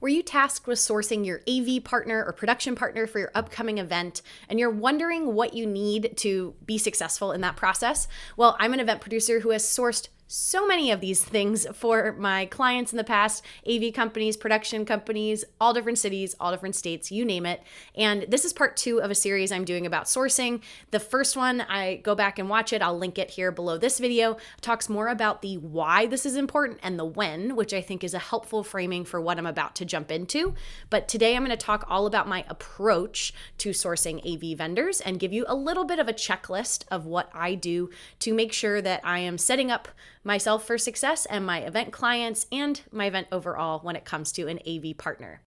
Were you tasked with sourcing your AV partner or production partner for your upcoming event, and you're wondering what you need to be successful in that process? Well, I'm an event producer who has sourced so many of these things for my clients in the past, AV companies, production companies, all different cities, all different states, you name it. And this is part 2 of a series I'm doing about sourcing. The first one, I go back and watch it. I'll link it here below this video. It talks more about the why this is important and the when, which I think is a helpful framing for what I'm about to jump into. But today I'm going to talk all about my approach to sourcing AV vendors and give you a little bit of a checklist of what I do to make sure that I am setting up myself for success and my event clients and my event overall when it comes to an AV partner.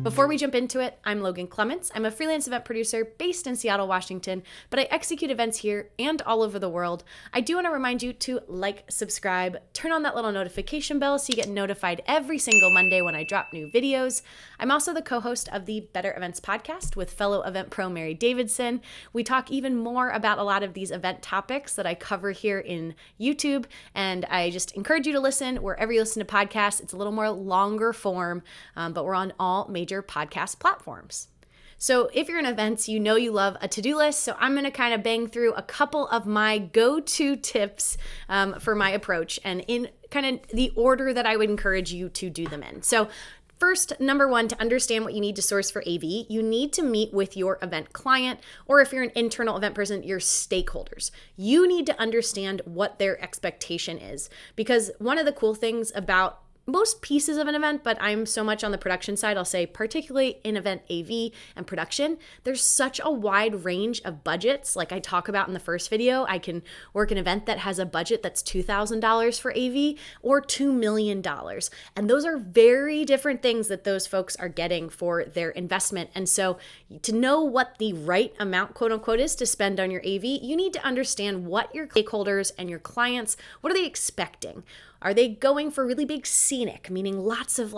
Before we jump into it, I'm Logan Clements. I'm a freelance event producer based in Seattle, Washington, but I execute events here and all over the world. I do want to remind you to like, subscribe, turn on that little notification bell so you get notified every single Monday when I drop new videos. I'm also the co-host of the Better Events podcast with fellow event pro Mary Davidson. We talk even more about a lot of these event topics that I cover here in YouTube, and I just encourage you to listen wherever you listen to podcasts. It's a little more longer form, but we're on all major podcast platforms. So if you're in events, you know you love a to-do list. So I'm going to kind of bang through a couple of my go-to tips for my approach and in kind of the order that I would encourage you to do them in. So first, number 1, to understand what you need to source for AV, you need to meet with your event client, or if you're an internal event person, your stakeholders. You need to understand what their expectation is, because one of the cool things about most pieces of an event, but I'm so much on the production side, I'll say particularly in event AV and production, there's such a wide range of budgets. Like I talk about in the first video, I can work an event that has a budget that's $2,000 for AV or $2 million. And those are very different things that those folks are getting for their investment. And so to know what the right amount, quote unquote, is to spend on your AV, you need to understand what your stakeholders and your clients, what are they expecting? Are they going for really big scenic, meaning lots of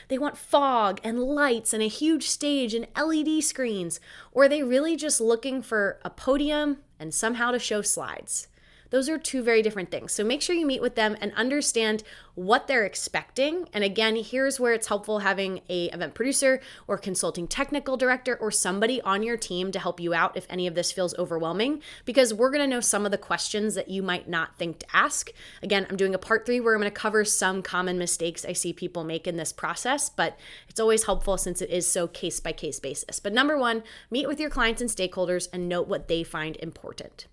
they want fog and lights and a huge stage and LED screens? Or are they really just looking for a podium and somehow to show slides? Those are two very different things. So make sure you meet with them and understand what they're expecting. And again, here's where it's helpful having a event producer or consulting technical director or somebody on your team to help you out if any of this feels overwhelming, because we're going to know some of the questions that you might not think to ask. Again, I'm doing a part 3 where I'm going to cover some common mistakes I see people make in this process, but it's always helpful since it is so case by case basis. But number 1, meet with your clients and stakeholders and note what they find important.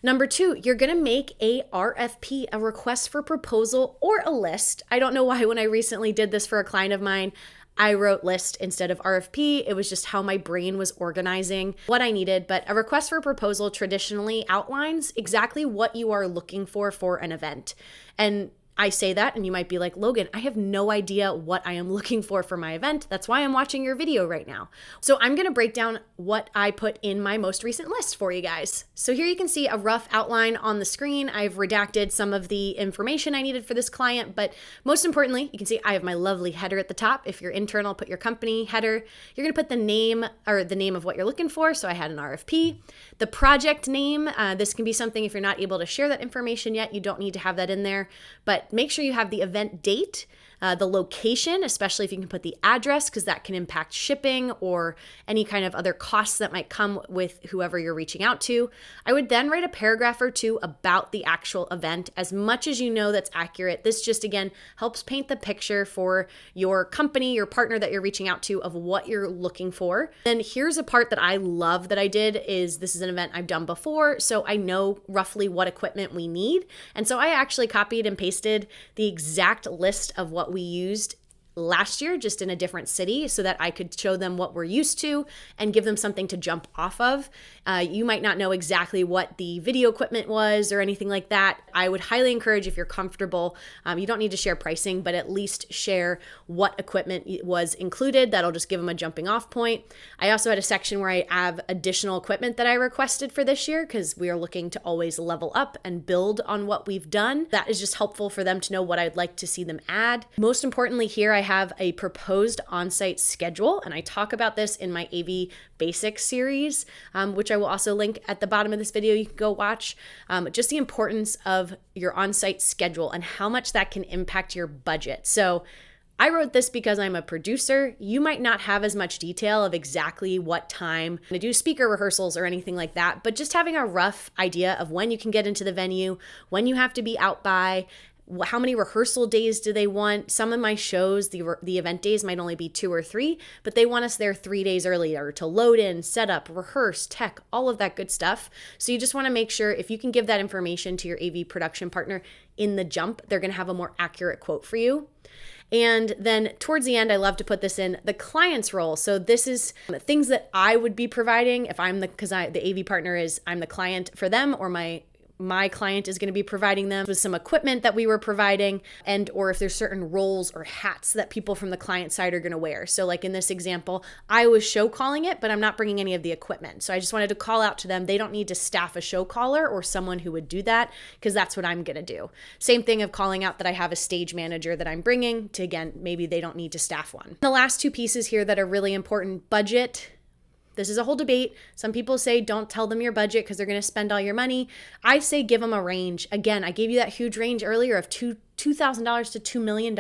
Number 2, you're going to make a RFP, a request for proposal, or a list. I don't know why when I recently did this for a client of mine, I wrote list instead of RFP. It was just how my brain was organizing what I needed. But a request for proposal traditionally outlines exactly what you are looking for an event. And I say that and you might be like, Logan, I have no idea what I am looking for my event. That's why I'm watching your video right now. So I'm going to break down what I put in my most recent list for you guys. So here you can see a rough outline on the screen. I've redacted some of the information I needed for this client, but most importantly, you can see I have my lovely header at the top. If you're internal, put your company header. You're going to put the name of what you're looking for. So I had an RFP. The project name, this can be something if you're not able to share that information yet, you don't need to have that in there, but make sure you have the event date, the location, especially if you can put the address, because that can impact shipping or any kind of other costs that might come with whoever you're reaching out to. I would then write a paragraph or 2 about the actual event, as much as you know that's accurate. This just, again, helps paint the picture for your company, your partner that you're reaching out to of what you're looking for. Then here's a part that I love that I did is this is an event I've done before, so I know roughly what equipment we need. And so I actually copied and pasted the exact list of what we used last year, just in a different city, so that I could show them what we're used to and give them something to jump off of. You might not know exactly what the video equipment was or anything like that. I would highly encourage, if you're comfortable, you don't need to share pricing, but at least share what equipment was included. That'll just give them a jumping off point. I also had a section where I have additional equipment that I requested for this year, because we are looking to always level up and build on what we've done. That is just helpful for them to know what I'd like to see them add. Most importantly here, I have a proposed on-site schedule, and I talk about this in my AV Basics series, which I will also link at the bottom of this video. You can go watch. Just the importance of your on-site schedule and how much that can impact your budget. So I wrote this because I'm a producer. You might not have as much detail of exactly what time to do speaker rehearsals or anything like that, but just having a rough idea of when you can get into the venue, when you have to be out by, how many rehearsal days do they want? Some of my shows, the event days might only be 2 or 3, but they want us there 3 days earlier to load in, set up, rehearse, tech, all of that good stuff. So you just want to make sure if you can give that information to your AV production partner in the jump, they're going to have a more accurate quote for you. And then towards the end, I love to put this in the client's role. So this is things that I would be providing if I'm because the AV partner is, I'm the client for them, or my client is going to be providing them with some equipment that we were providing, and or if there's certain roles or hats that people from the client side are going to wear. So like in this example, I was show calling it, but I'm not bringing any of the equipment. So I just wanted to call out to them. They don't need to staff a show caller or someone who would do that, because that's what I'm going to do. Same thing of calling out that I have a stage manager that I'm bringing to, again, maybe they don't need to staff one. The last 2 pieces here that are really important: budget. This is a whole debate. Some people say don't tell them your budget because they're going to spend all your money. I say give them a range. Again, I gave you that huge range earlier of $2,000 to $2 million.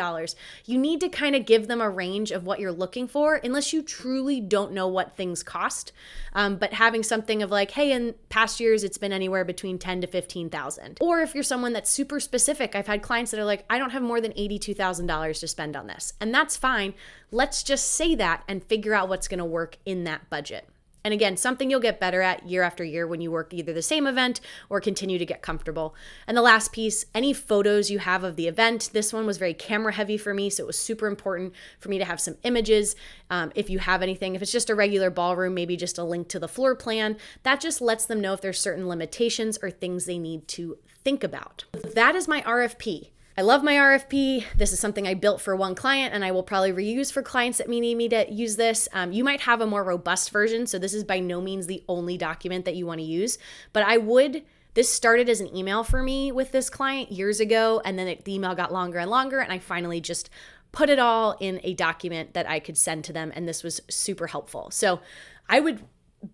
You need to kind of give them a range of what you're looking for, unless you truly don't know what things cost. But having something of like, hey, in past years, it's been anywhere between $10,000 to $15,000. Or if you're someone that's super specific, I've had clients that are like, I don't have more than $82,000 to spend on this. And that's fine. Let's just say that and figure out what's going to work in that budget. And again, something you'll get better at year after year when you work either the same event or continue to get comfortable. And the last piece, any photos you have of the event. This one was very camera heavy for me, so it was super important for me to have some images. If you have anything, if it's just a regular ballroom, maybe just a link to the floor plan. That just lets them know if there's certain limitations or things they need to think about. That is my RFP. I love my RFP. This is something I built for one client, and I will probably reuse for clients that need me to use this. You might have a more robust version, so this is by no means the only document that you want to use. But this started as an email for me with this client years ago, and then the email got longer and longer, and I finally just put it all in a document that I could send to them, and this was super helpful. So I would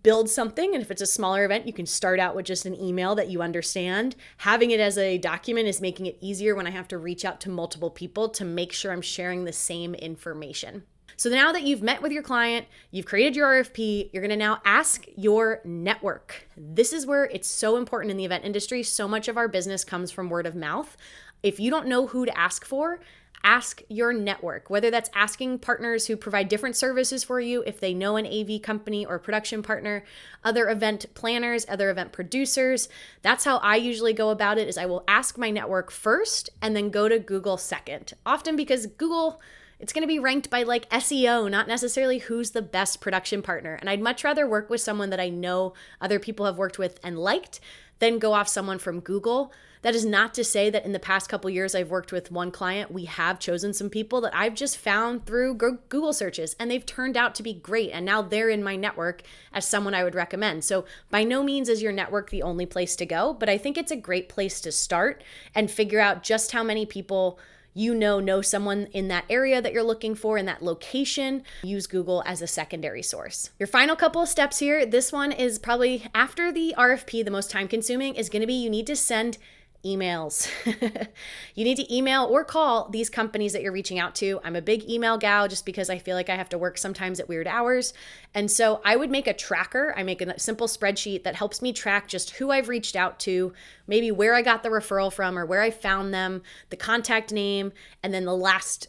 build something, and if it's a smaller event, you can start out with just an email that you understand. Having it as a document is making it easier when I have to reach out to multiple people to make sure I'm sharing the same information. So now that you've met with your client, you've created your RFP, you're going to now ask your network. This is where it's so important in the event industry. So much of our business comes from word of mouth. If you don't know who to ask for, ask your network, whether that's asking partners who provide different services for you, if they know an AV company or production partner, other event planners, other event producers. That's how I usually go about it, is I will ask my network first and then go to Google second. Often because Google, it's going to be ranked by like SEO, not necessarily who's the best production partner. And I'd much rather work with someone that I know other people have worked with and liked than go off someone from Google. That is not to say that in the past couple years I've worked with one client, we have chosen some people that I've just found through Google searches, and they've turned out to be great. And now they're in my network as someone I would recommend. So by no means is your network the only place to go, but I think it's a great place to start and figure out just how many people you know someone in that area that you're looking for, in that location. Use Google as a secondary source. Your final couple of steps here, this one is probably after the RFP, the most time consuming is going to be you need to send emails. You need to email or call these companies that you're reaching out to. I'm a big email gal just because I feel like I have to work sometimes at weird hours. And so I would make a tracker. I make a simple spreadsheet that helps me track just who I've reached out to, maybe where I got the referral from or where I found them, the contact name, and then the last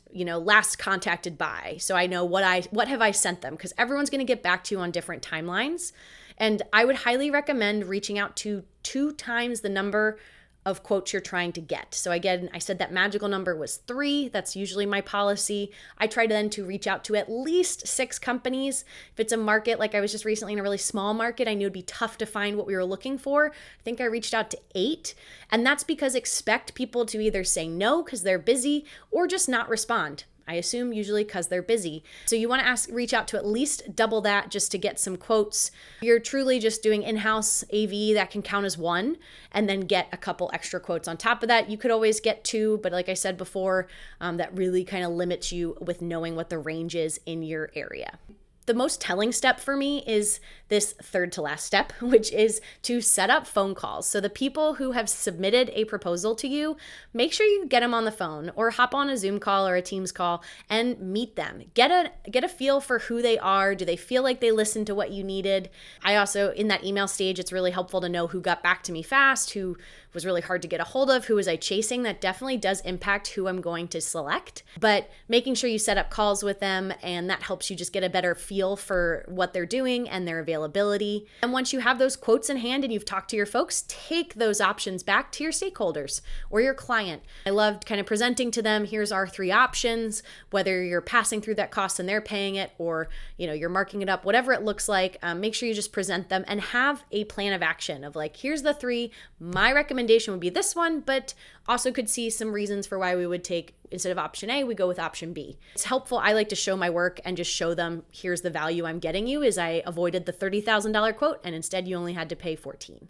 contacted by. So I know what have I sent them, because everyone's going to get back to you on different timelines. And I would highly recommend reaching out to 2 times the number of quotes you're trying to get. So again, I said that magical number was 3. That's usually my policy. I try then to reach out to at least 6 companies. If it's a market, like I was just recently in a really small market, I knew it'd be tough to find what we were looking for. I think I reached out to 8. And that's because expect people to either say no because they're busy or just not respond. I assume usually because they're busy. So you want to reach out to at least double that just to get some quotes. If you're truly just doing in-house AV, that can count as one, and then get a couple extra quotes on top of that. You could always get two, but like I said before, that really kind of limits you with knowing what the range is in your area. The most telling step for me is this third to last step, which is to set up phone calls. So the people who have submitted a proposal to you, make sure you get them on the phone or hop on a Zoom call or a Teams call and meet them. Get a feel for who they are. Do they feel like they listened to what you needed? I also, in that email stage, it's really helpful to know who got back to me fast, who was really hard to get a hold of, who was I chasing. That definitely does impact who I'm going to select. But making sure you set up calls with them, and that helps you just get a better feel for what they're doing and their availability. And once you have those quotes in hand and you've talked to your folks, take those options back to your stakeholders or your client. I loved kind of presenting to them, here's our three options, whether you're passing through that cost and they're paying it, or you're marking it up, whatever it looks like. Make sure you just present them and have a plan of action of like, here's the three. My recommendation would be this one, but also could see some reasons for why we would take, instead of option A, we go with option B. It's helpful. I like to show my work and just show them, here's the value I'm getting you, is I avoided the $30,000 quote and instead you only had to pay 14.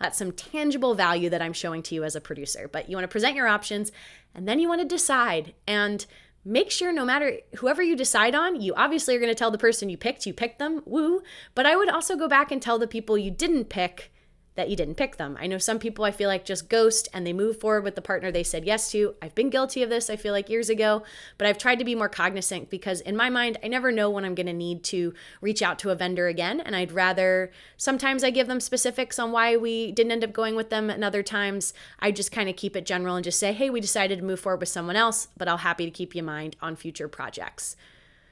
That's some tangible value that I'm showing to you as a producer. But you want to present your options and then you want to decide, and make sure no matter whoever you decide on, you obviously are going to tell the person you picked them, woo. But I would also go back and tell the people you didn't pick that you didn't pick them. I know some people I feel like just ghost and they move forward with the partner they said yes to. I've been guilty of this, I feel like, years ago, but I've tried to be more cognizant because in my mind, I never know when I'm going to need to reach out to a vendor again. And I'd rather, sometimes I give them specifics on why we didn't end up going with them, and other times I just kind of keep it general and just say, hey, we decided to move forward with someone else, but I'll happy to keep you in mind on future projects.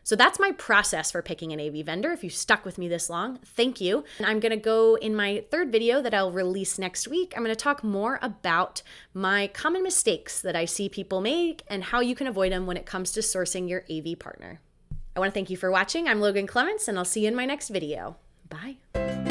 So that's my process for picking an AV vendor. If you stuck with me this long, thank you. And I'm going to go in my third video that I'll release next week. I'm going to talk more about my common mistakes that I see people make and how you can avoid them when it comes to sourcing your AV partner. I want to thank you for watching. I'm Logan Clements, and I'll see you in my next video. Bye.